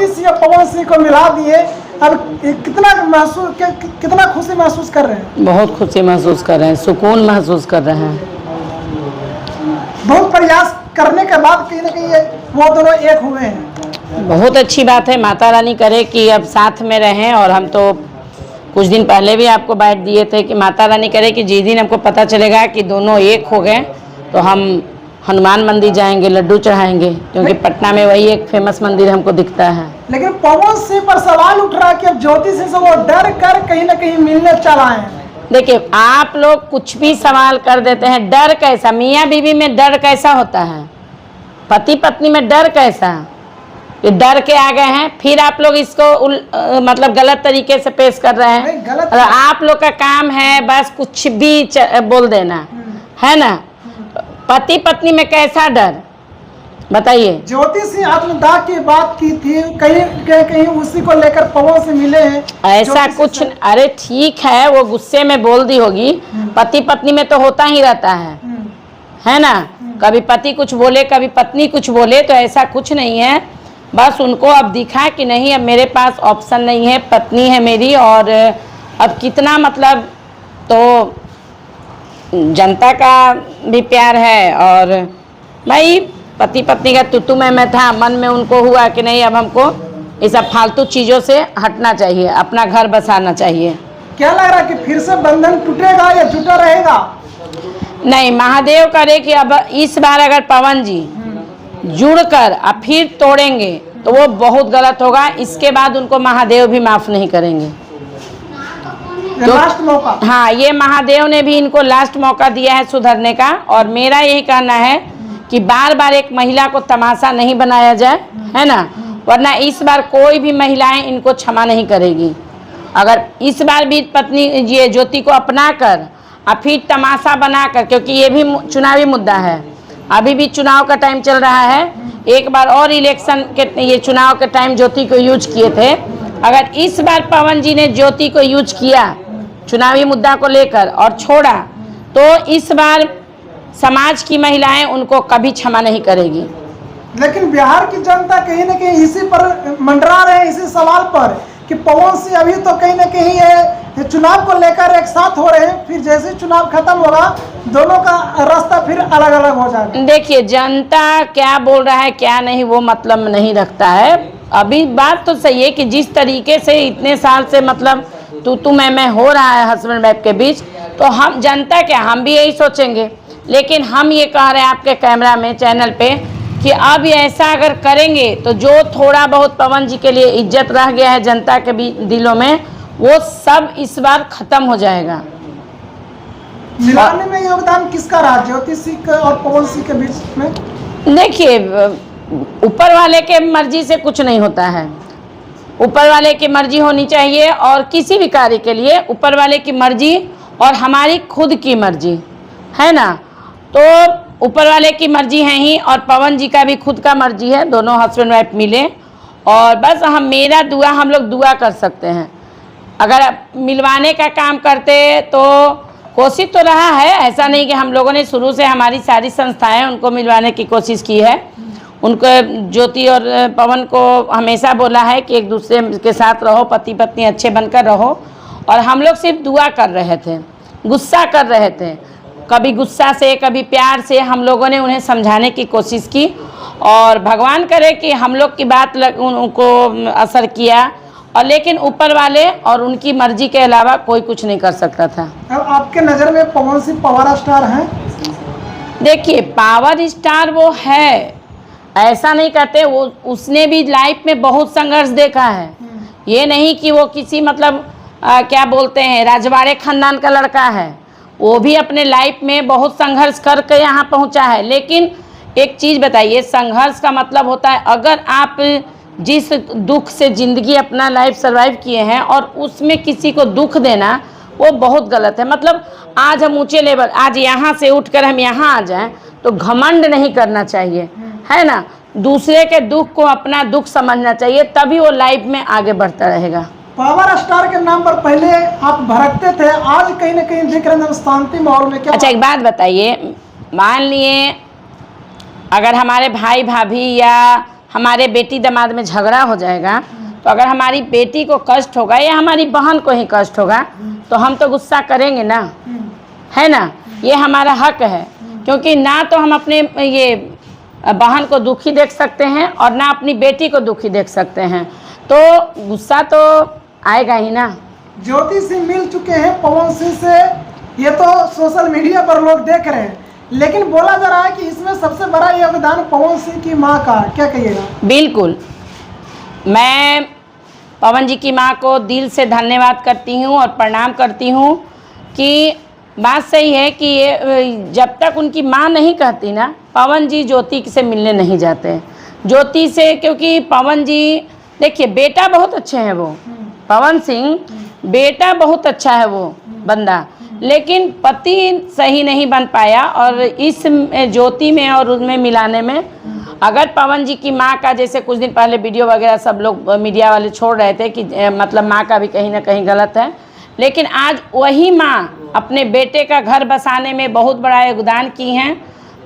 ज्योति सिंह और पवन सिंह को मिला दिए, अब कितना खुशी महसूस कर रहे हैं? बहुत खुशी महसूस कर रहे हैं, सुकून महसूस कर रहे हैं। बहुत प्रयास करने के बाद कहीं ना कहीं वो दोनों एक हुए हैं। बहुत अच्छी बात है, माता रानी करे कि अब साथ में रहें। और हम तो कुछ दिन पहले भी आपको बाइट दिए थे कि माता रानी करे कि जिस दिन हमको पता चलेगा कि दोनों एक हो गए तो हम हनुमान मंदिर जाएंगे, लड्डू चढ़ाएंगे, क्योंकि पटना में वही एक फेमस मंदिर हमको दिखता है। लेकिन पवन सिंह पर सवाल उठ रहा है कि अब ज्योति सिंह से वो डर कर कहीं ना कहीं मिलने चला है। देखिए, आप लोग कुछ भी सवाल कर देते हैं। डर कैसा? मियाँ बीवी में डर कैसा होता है? पति पत्नी में डर कैसा? ये डर के आ गए हैं, फिर आप लोग इसको मतलब गलत तरीके से पेश कर रहे हैं। गलत आप लोग का काम है बस कुछ भी बोल देना, है ना? पति पत्नी में कैसा डर, बताइए। ज्योति सिंह आत्मदाह की बात की थी, कहीं उसी को लेकर पवन से मिले हैं ऐसा कुछ। अरे ठीक है, वो गुस्से में बोल दी होगी। पति पत्नी में तो होता ही रहता है ना? कभी पति कुछ बोले, कभी पत्नी कुछ बोले, तो ऐसा कुछ नहीं है। बस उनको अब दिखा कि नहीं, अब मेरे पास ऑप्शन नहीं है, पत्नी है मेरी, और अब कितना मतलब तो जनता का भी प्यार है। और भाई पति पत्नी का तुतु में था, मन में उनको हुआ कि नहीं, अब हमको ये सब फालतू चीज़ों से हटना चाहिए, अपना घर बसाना चाहिए। क्या लग रहा है कि फिर से बंधन टूटेगा या जुटा रहेगा? नहीं, महादेव करे कि अब इस बार अगर पवन जी जुड़कर अब फिर तोड़ेंगे तो वो बहुत गलत होगा। इसके बाद उनको महादेव भी माफ़ नहीं करेंगे। लास्ट मौका। हाँ, ये महादेव ने भी इनको लास्ट मौका दिया है सुधरने का। और मेरा यही कहना है कि बार बार एक महिला को तमाशा नहीं बनाया जाए, है ना? वरना इस बार कोई भी महिलाएं इनको क्षमा नहीं करेगी। अगर इस बार भी पत्नी ये ज्योति को अपना कर और फिर तमाशा बनाकर, क्योंकि ये भी चुनावी मुद्दा है, अभी भी चुनाव का टाइम चल रहा है। एक बार और इलेक्शन के ये चुनाव के टाइम ज्योति को यूज किए थे। अगर इस बार पवन जी ने ज्योति को यूज किया चुनावी मुद्दा को लेकर और छोड़ा, तो इस बार समाज की महिलाएं उनको कभी क्षमा नहीं करेगी। लेकिन बिहार की जनता कहीं ना कहीं इसी पर मंडरा रहे हैं, इसी सवाल पर कि पवन सिंह अभी तो कहीं ना कहीं ये चुनाव को लेकर एक साथ हो रहे हैं, फिर जैसे चुनाव खत्म होगा दोनों का रास्ता फिर अलग अलग हो जाएगा। देखिए, जनता क्या बोल रहा है क्या नहीं वो मतलब नहीं रखता है। अभी बात तो सही है कि जिस तरीके से इतने साल से मतलब तू मैं हो रहा है हस्बैंड वाइफ के बीच, तो हम जनता क्या, हम भी यही सोचेंगे। लेकिन हम ये कह रहे हैं आपके कैमरा में, चैनल पे, कि अब ऐसा अगर करेंगे तो जो थोड़ा बहुत पवन जी के लिए इज्जत रह गया है जनता के दिलों में, वो सब इस बार खत्म हो जाएगा। मिलाने में योगदान किसका रहा, ज्योति सिंह और पवन सिंह के बीच में? देखिए, ऊपर वाले के मर्जी से कुछ नहीं होता है। ऊपर वाले की मर्जी होनी चाहिए, और किसी भी कार्य के लिए ऊपर वाले की मर्जी और हमारी खुद की मर्जी, है ना? तो ऊपर वाले की मर्जी है ही, और पवन जी का भी खुद का मर्जी है, दोनों हस्बैंड वाइफ मिले। और बस हम लोग दुआ कर सकते हैं। अगर मिलवाने का काम करते तो कोशिश तो रहा है, ऐसा नहीं कि हम लोगों ने शुरू से, हमारी सारी संस्थाएं उनको मिलवाने की कोशिश की है। उनको ज्योति और पवन को हमेशा बोला है कि एक दूसरे के साथ रहो, पति पत्नी अच्छे बनकर रहो। और हम लोग सिर्फ दुआ कर रहे थे, गुस्सा कर रहे थे, कभी गुस्सा से कभी प्यार से हम लोगों ने उन्हें समझाने की कोशिश की। और भगवान करे कि हम लोग की बात उनको असर किया, और लेकिन ऊपर वाले और उनकी मर्जी के अलावा कोई कुछ नहीं कर सकता था। अब आपके नज़र में पवन सिंह पावर स्टार हैं? देखिए, पावर स्टार वो है, ऐसा नहीं कहते। वो उसने भी लाइफ में बहुत संघर्ष देखा है। ये नहीं कि वो किसी मतलब क्या बोलते हैं राजवाड़े खानदान का लड़का है। वो भी अपने लाइफ में बहुत संघर्ष करके यहाँ पहुँचा है। लेकिन एक चीज़ बताइए, संघर्ष का मतलब होता है अगर आप जिस दुख से ज़िंदगी अपना लाइफ सर्वाइव किए हैं और उसमें किसी को दुख देना, वो बहुत गलत है। मतलब आज हम ऊंचे लेवल, आज यहाँ से उठकर हम यहाँ आ जाएं तो घमंड नहीं करना चाहिए, है ना? दूसरे के दुख को अपना दुख समझना चाहिए, तभी वो लाइफ में आगे बढ़ता रहेगा। पावर स्टार के नाम पर पहले आप भड़कते थे, आज कहीं ना कहीं दिख रहे हैं शांति माहौल में। क्या अच्छा, एक बात बताइए, मान लिए अगर हमारे भाई भाभी या हमारे बेटी दामाद में झगड़ा हो जाएगा, तो अगर हमारी बेटी को कष्ट होगा या हमारी बहन को ही कष्ट होगा तो हम तो गुस्सा करेंगे ना, है ना। ये हमारा हक है, क्योंकि ना तो हम अपने ये बहन को दुखी देख सकते हैं और ना अपनी बेटी को दुखी देख सकते हैं, तो गुस्सा तो आएगा ही ना। ज्योति सिंह मिल चुके हैं पवन सिंह से, ये तो सोशल मीडिया पर लोग देख रहे हैं, लेकिन बोला जा रहा है कि इसमें सबसे बड़ा योगदान पवन सिंह की मां का, क्या कहिएगा? बिल्कुल, मैं पवन जी की मां को दिल से धन्यवाद करती हूं और प्रणाम करती हूं कि बात सही है कि ये जब तक उनकी मां नहीं कहती ना, पवन जी ज्योति से मिलने नहीं जाते ज्योति से, क्योंकि पवन जी देखिए बेटा बहुत अच्छे हैं वो, पवन सिंह बेटा बहुत अच्छा है वो बंदा, लेकिन पति सही नहीं बन पाया। और इस ज्योति में और उसमें मिलाने में अगर पवन जी की माँ का, जैसे कुछ दिन पहले वीडियो वगैरह सब लोग मीडिया वाले छोड़ रहे थे कि मतलब माँ का भी कहीं ना कहीं गलत है, लेकिन आज वही माँ अपने बेटे का घर बसाने में बहुत बड़ा योगदान की हैं,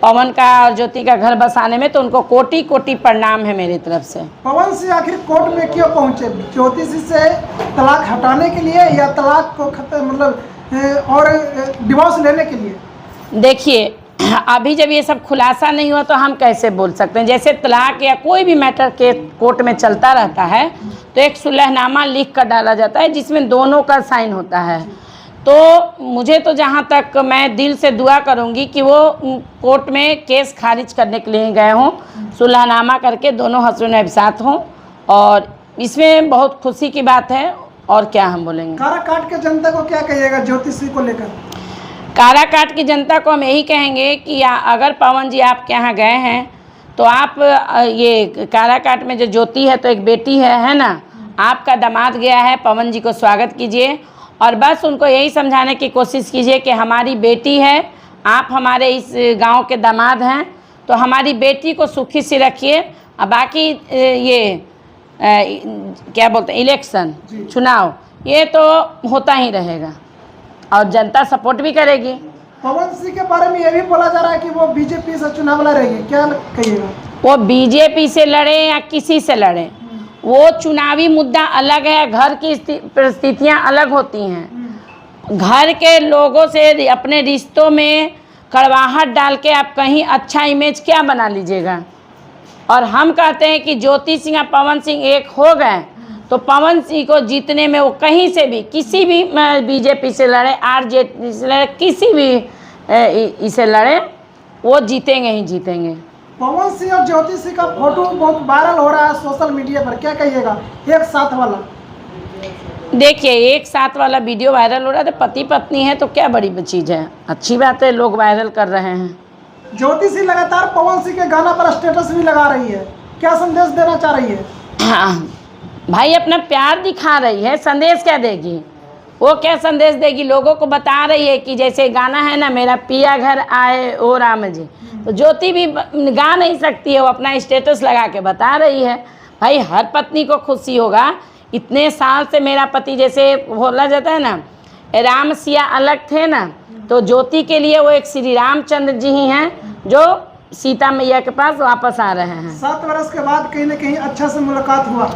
पवन का और ज्योति का घर बसाने में, तो उनको कोटि कोटि प्रणाम है मेरी तरफ से। पवन सिंह आखिर कोर्ट में क्यों पहुंचे? ज्योति से तलाक हटाने के लिए या तलाक को मतलब और डिवोर्स लेने के लिए? देखिए अभी जब ये सब खुलासा नहीं हुआ तो हम कैसे बोल सकते हैं। जैसे तलाक या कोई भी मैटर के कोर्ट में चलता रहता है तो एक सुलहनामा लिख कर डाला जाता है जिसमें दोनों का साइन होता है। तो मुझे तो जहाँ तक, मैं दिल से दुआ करूँगी कि वो कोर्ट में केस खारिज करने के लिए गए हों, सुलहनामा करके दोनों हस्बैंड वाइफ साथ हों, और इसमें बहुत खुशी की बात है। और क्या हम बोलेंगे? काराकाट के जनता को क्या कहिएगा ज्योति सिंह को लेकर? काराकाट की जनता को हम यही कहेंगे कि अगर पवन जी आपके यहाँ गए हैं तो आप ये काराकाट में जो ज्योति है तो एक बेटी है ना, आपका दामाद गया है, पवन जी को स्वागत कीजिए और बस उनको यही समझाने की कोशिश कीजिए कि हमारी बेटी है, आप हमारे इस गांव के दामाद हैं, तो हमारी बेटी को सुखी से रखिए। और बाकी ये क्या बोलते हैं, इलेक्शन चुनाव, ये तो होता ही रहेगा और जनता सपोर्ट भी करेगी। पवन सिंह के बारे में ये भी बोला जा रहा है कि वो बीजेपी से चुनाव लड़ेंगे, क्या कहिएगा? वो बीजेपी से लड़े या किसी से लड़े, वो चुनावी मुद्दा अलग है, घर की परिस्थितियां अलग होती हैं। घर के लोगों से अपने रिश्तों में कड़वाहट डाल के आप कहीं अच्छा इमेज क्या बना लीजिएगा। और हम कहते हैं कि ज्योति सिंह और पवन सिंह एक हो गए तो पवन सिंह को जीतने में वो कहीं से भी, किसी भी बीजेपी से लड़े, आरजेडी से लड़े, किसी भी इसे लड़े, वो जीतेंगे ही जीतेंगे। पवन सिंह और ज्योति सिंह का फोटो बहुत वायरल हो रहा है सोशल मीडिया पर, क्या कहिएगा? एक साथ वाला, देखिए एक साथ वाला वीडियो वायरल हो रहा है, तो पति पत्नी है तो क्या बड़ी चीज़ है, अच्छी बात है, लोग वायरल कर रहे हैं। ज्योति सिंह लगातार पवन सिंह के गाना पर स्टेटस भी लगा रही है, क्या संदेश देना चाह रही है? हाँ भाई, अपना प्यार दिखा रही है, संदेश क्या देगी वो? क्या संदेश देगी? लोगों को बता रही है कि जैसे गाना है ना, मेरा पिया घर आए ओ राम जी, तो ज्योति भी गा नहीं सकती है, वो अपना स्टेटस लगा के बता रही है। भाई हर पत्नी को खुशी होगा, इतने साल से मेरा पति, जैसे बोला जाता है ना, राम सिया अलग थे ना, तो ज्योति के लिए वो एक श्री रामचंद्र जी ही हैं जो सीता मैया के पास वापस आ रहे हैं। 7 वर्ष के बाद कहीं ना कहीं अच्छा से मुलाकात हुआ।